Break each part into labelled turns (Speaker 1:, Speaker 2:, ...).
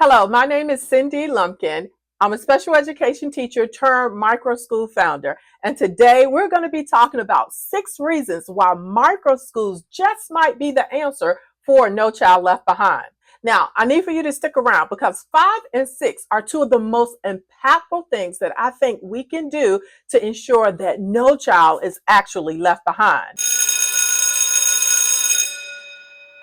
Speaker 1: Hello, my name is Cindy Lumpkin. I'm a special education teacher turned micro school founder. And today we're going to be talking about 6 reasons why micro schools just might be the answer for No Child Left Behind. Now, I need for you to stick around because 5 and 6 are 2 of the most impactful things that I think we can do to ensure that no child is actually left behind.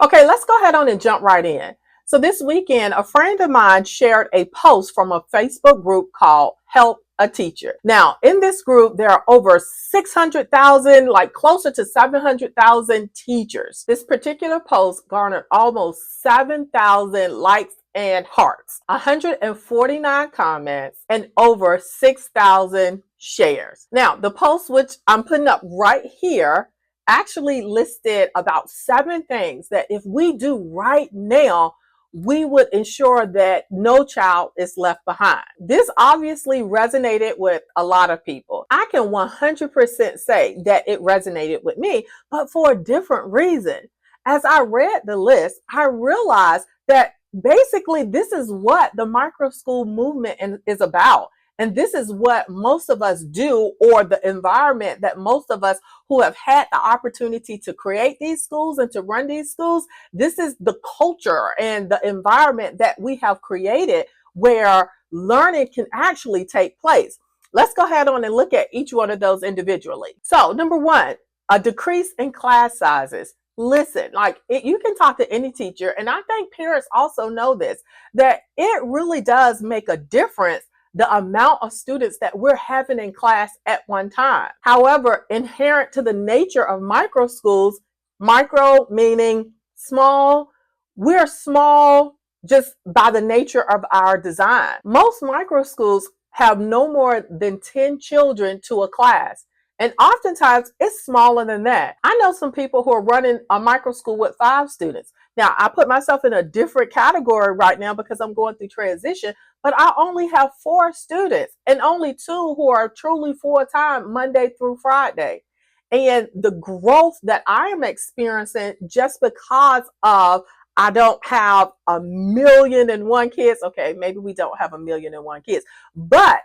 Speaker 1: Okay, let's go ahead on and jump right in. So this weekend, a friend of mine shared a post from a Facebook group called Help a Teacher. Now, in this group, there are over 600,000, like closer to 700,000 teachers. This particular post garnered almost 7,000 likes and hearts, 149 comments, and over 6,000 shares. Now, the post, which I'm putting up right here, actually listed about 7 things that if we do right now, we would ensure that no child is left behind. This obviously resonated with a lot of people. I can 100% say that it resonated with me, but for a different reason. As I read the list, I realized that basically this is what the micro school movement is about. And this is what most of us do, or the environment that most of us who have had the opportunity to create these schools and to run these schools, this is the culture and the environment that we have created where learning can actually take place. Let's go ahead on and look at each one of those individually. So, number 1, a decrease in class sizes. Listen, you can talk to any teacher, and I think parents also know this, that it really does make a difference the amount of students that we're having in class at one time. However, inherent to the nature of micro schools, micro meaning small, we're small just by the nature of our design. Most micro schools have no more than 10 children to a class. And oftentimes it's smaller than that. I know some people who are running a micro school with 5 students. Now, I put myself in a different category right now because I'm going through transition, but I only have 4 students and only 2 who are truly full-time Monday through Friday. And the growth that I am experiencing just because of I don't have 1,000,001 kids. Okay, maybe we don't have 1,000,001 kids, but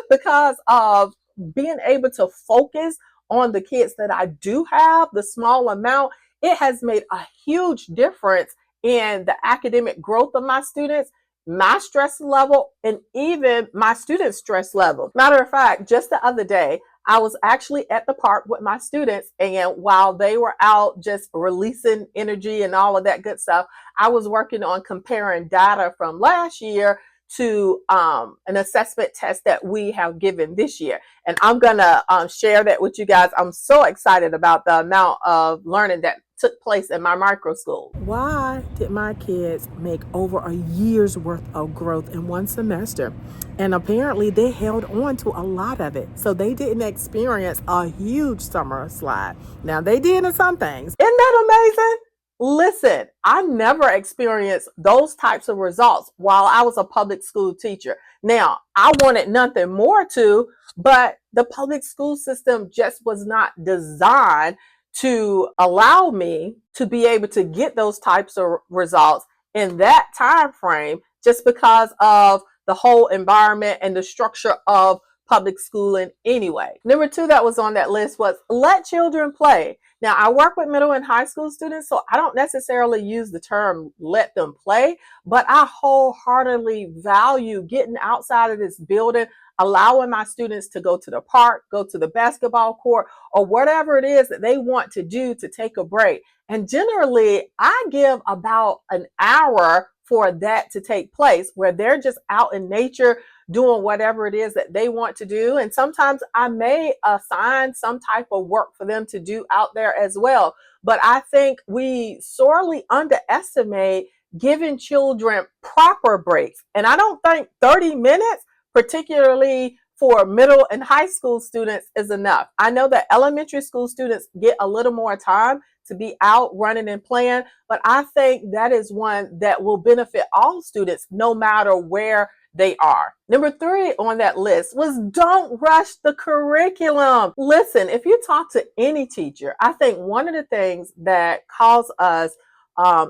Speaker 1: because of being able to focus on the kids that I do have, the small amount, it has made a huge difference in the academic growth of my students, my stress level, and even my students' stress level. Matter of fact, just the other day, I was actually at the park with my students, and while they were out just releasing energy and all of that good stuff, I was working on comparing data from last year to an assessment test that we have given this year. And I'm going to share that with you guys. I'm so excited about the amount of learning that took place in my micro school. Why did my kids make over a year's worth of growth in one semester? And apparently they held on to a lot of it. So they didn't experience a huge summer slide. Now they did in some things. Isn't that amazing? Listen, I never experienced those types of results while I was a public school teacher. Now, I wanted nothing more to, but the public school system just was not designed to allow me to be able to get those types of results in that time frame just because of the whole environment and the structure of public schooling anyway. Number 2 that was on that list was let children play. Now, I work with middle and high school students, so I don't necessarily use the term let them play, but I wholeheartedly value getting outside of this building, allowing my students to go to the park, go to the basketball court, or whatever it is that they want to do to take a break. And generally, I give about an hour for that to take place where they're just out in nature doing whatever it is that they want to do. And sometimes I may assign some type of work for them to do out there as well. But I think we sorely underestimate giving children proper breaks. And I don't think 30 minutes, particularly for middle and high school students, is enough. I know that elementary school students get a little more time to be out running and playing, but I think that is one that will benefit all students no matter where they are. Number 3 on that list was don't rush the curriculum. Listen, if you talk to any teacher, I think one of the things that cause us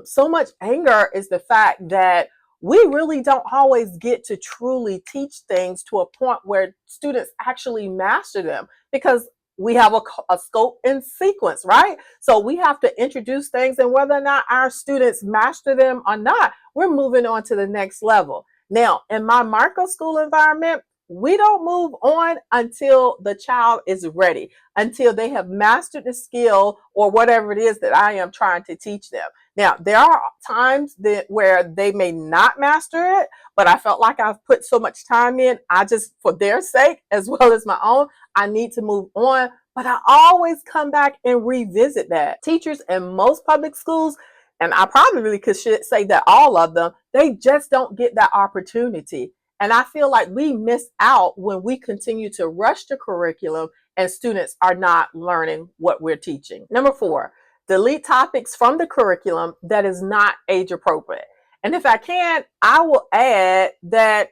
Speaker 1: so much anger is the fact that we really don't always get to truly teach things to a point where students actually master them, because we have a scope and sequence, right? So we have to introduce things, and whether or not our students master them or not, we're moving on to the next level. Now, in my micro school environment, we don't move on until the child is ready, until they have mastered the skill or whatever it is that I am trying to teach them. Now, there are times where they may not master it, but I felt like I've put so much time in, I just, for their sake, as well as my own, I need to move on. But I always come back and revisit that. Teachers in most public schools, and I probably really could say that all of them, they just don't get that opportunity. And I feel like we miss out when we continue to rush the curriculum and students are not learning what we're teaching. Number 4, delete topics from the curriculum that is not age appropriate. And if I can, I will add that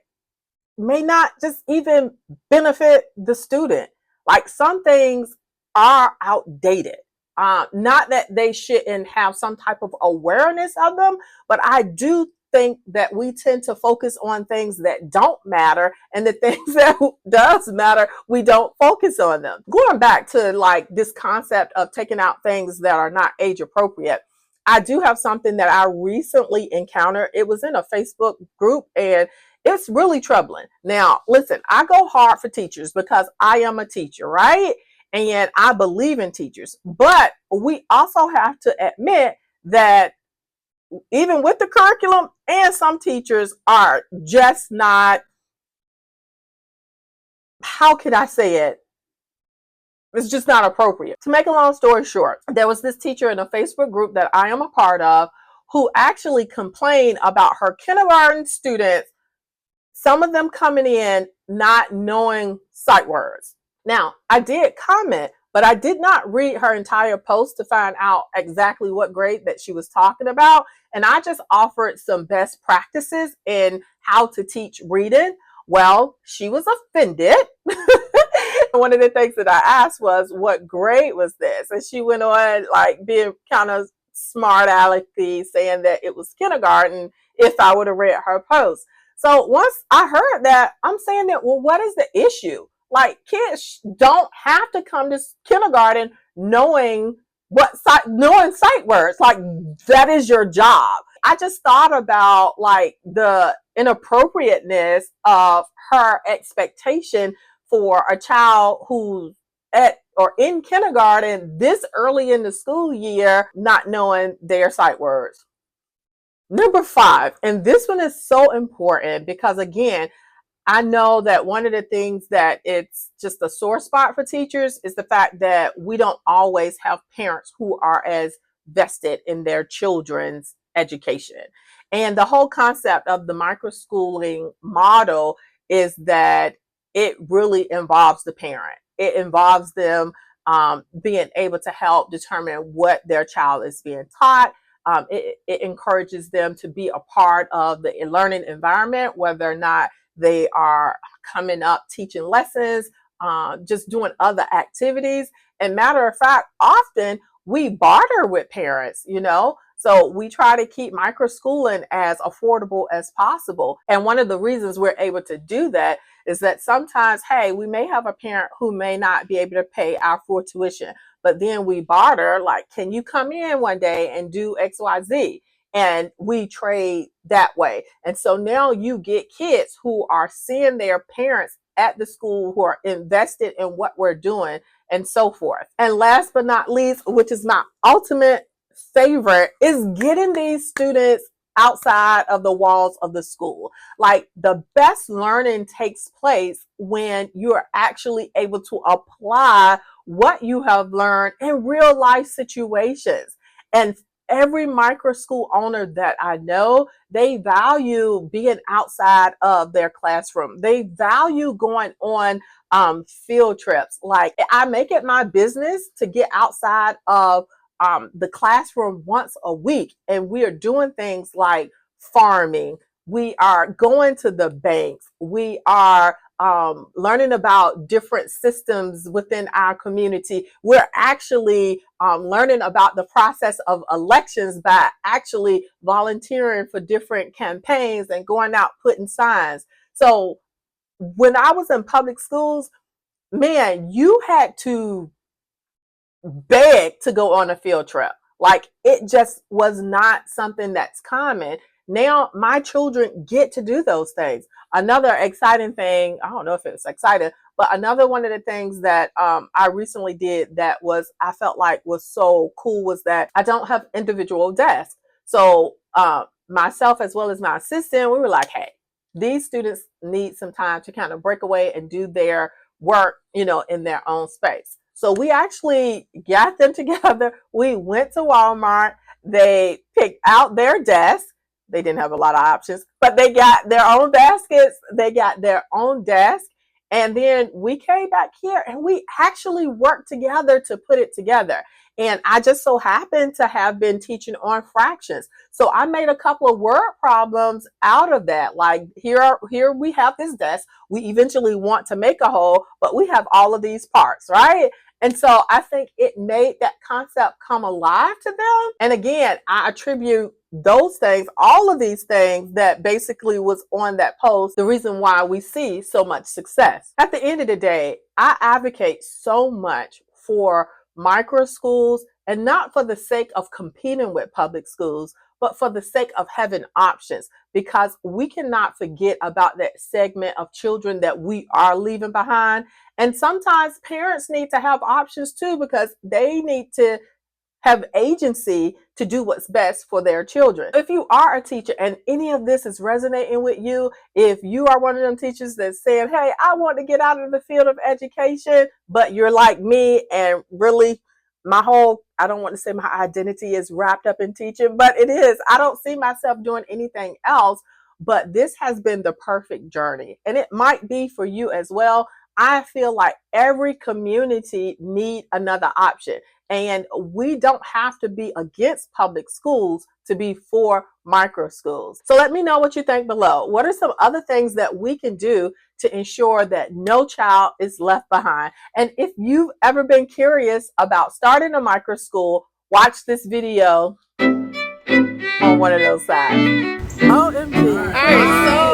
Speaker 1: may not just even benefit the student. Like, some things are outdated. Not that they shouldn't have some type of awareness of them, but I do think that we tend to focus on things that don't matter, and the things that does matter, we don't focus on them. Going back to like this concept of taking out things that are not age appropriate, I do have something that I recently encountered. It was in a Facebook group, and it's really troubling. Now, listen, I go hard for teachers because I am a teacher, right? And I believe in teachers, but we also have to admit that even with the curriculum, and some teachers are just not, how can I say it? It's just not appropriate. To make a long story short, there was this teacher in a Facebook group that I am a part of who actually complained about her kindergarten students, some of them coming in not knowing sight words. Now, I did comment, but I did not read her entire post to find out exactly what grade that she was talking about. And I just offered some best practices in how to teach reading. Well, she was offended. One of the things that I asked was, what grade was this? And she went on like being kind of smart alecky, saying that it was kindergarten if I would have read her post. So once I heard that, I'm saying that, well, what is the issue? Like, kids don't have to come to kindergarten knowing sight words. Like, that is your job. I just thought about like the inappropriateness of her expectation for a child who's at or in kindergarten this early in the school year not knowing their sight words. Number 5, and this one is so important because, again, I know that one of the things that it's just a sore spot for teachers is the fact that we don't always have parents who are as vested in their children's education. And the whole concept of the microschooling model is that it really involves the parent. It involves them being able to help determine what their child is being taught. It encourages them to be a part of the learning environment, whether or not they are coming up teaching lessons, just doing other activities. And matter of fact, often we barter with parents, so we try to keep microschooling as affordable as possible. And one of the reasons we're able to do that is that sometimes, hey, we may have a parent who may not be able to pay our full tuition, but then we barter, like, can you come in one day and do XYZ? And we trade that way. And so now you get kids who are seeing their parents at the school who are invested in what we're doing and so forth. And last but not least, which is my ultimate favorite, is getting these students outside of the walls of the school. Like, the best learning takes place when you're actually able to apply what you have learned in real life situations. And every micro school owner that I know, they value being outside of their classroom. They value going on field trips. Like, I make it my business to get outside of the classroom once a week, and we are doing things like farming. We are going to the banks. We are learning about different systems within our community. We're actually learning about the process of elections by actually volunteering for different campaigns and going out putting signs. So when I was in public schools, man, you had to beg to go on a field trip. Like, it just was not something that's common. Now my children get to do those things. Another exciting thing, I don't know if it's exciting, but another one of the things that I recently did that was, I felt like was so cool, was that I don't have individual desks. So myself as well as my assistant, we were like, hey, these students need some time to kind of break away and do their work, in their own space. So we actually got them together. We went to Walmart. They picked out their desk. They didn't have a lot of options, but they got their own baskets. They got their own desk. And then we came back here and we actually worked together to put it together. And I just so happened to have been teaching on fractions. So I made a couple of word problems out of that. Like, here we have this desk. We eventually want to make a whole, but we have all of these parts, right? And so I think it made that concept come alive to them. And again, I attribute those things, all of these things that basically was on that post, the reason why we see so much success. At the end of the day, I advocate so much for micro schools, and not for the sake of competing with public schools, but for the sake of having options, because we cannot forget about that segment of children that we are leaving behind. And sometimes parents need to have options too, because they need to have agency to do what's best for their children. If you are a teacher and any of this is resonating with you, if you are one of them teachers that's saying, hey, I want to get out of the field of education, but you're like me and really I don't want to say my identity is wrapped up in teaching, but it is. I don't see myself doing anything else, but this has been the perfect journey, and it might be for you as well. I feel like every community need another option. And we don't have to be against public schools to be for micro schools. So let me know what you think below. What are some other things that we can do to ensure that no child is left behind? And if you've ever been curious about starting a micro school, watch this video on one of those sides. OMG. All right, so